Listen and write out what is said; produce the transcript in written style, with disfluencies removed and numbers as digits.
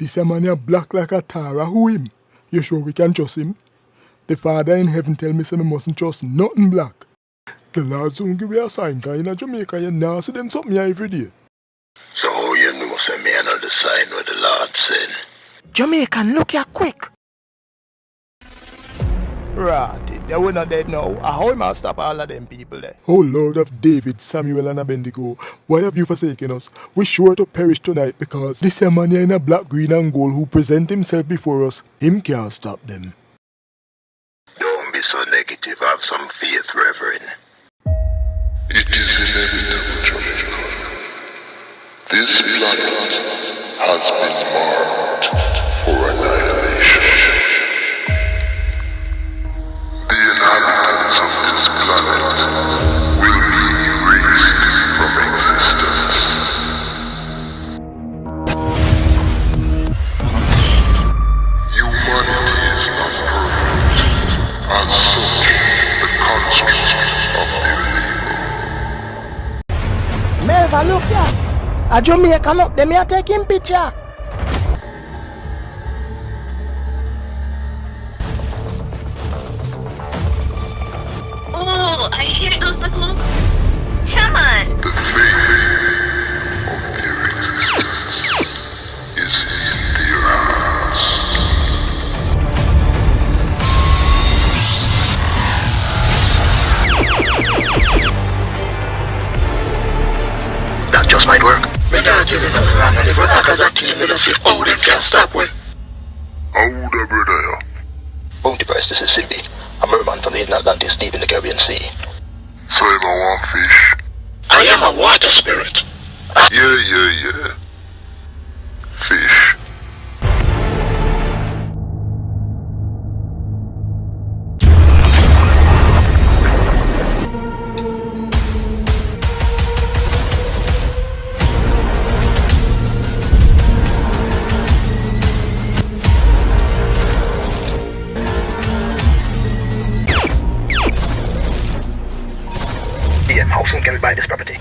This a man here black like a Tara. Who him? You sure we can trust him? The Father in heaven tell me say me mustn't trust nothing black. The Lord soon give me a sign, cause in Jamaica you now see them something here every day. So how you know say me another sign what the Lord send? Jamaican, look here quick. Right, they were not dead now. How am I stop all of them people there? Oh Lord of David, Samuel and Abednego, why have you forsaken us? We're sure to perish tonight because this a man here in a black, green and gold who present himself before us, him can't stop them. Don't be so negative, have some faith, Reverend. It is inevitable, Jamaica. This planet has been marked for annihilation. The inhabitants of this planet will be erased from existence. Humanity is not perfect, as such, the construct of their labor. Melva, look here. A Jamaican up, them here taking picture. Oh, I hear those little chant. The fate of their existence is in their hands. That just might work. We don't give it a run and if we're back as a team, we don't see how them can stop we. How would I be there? Bounty Price, this is Simbi. A merman from the hidden Atlantis deep in the Caribbean Sea. So I'm a one fish? I am a water spirit. Yeah. Fish. DM, how soon can we buy this property?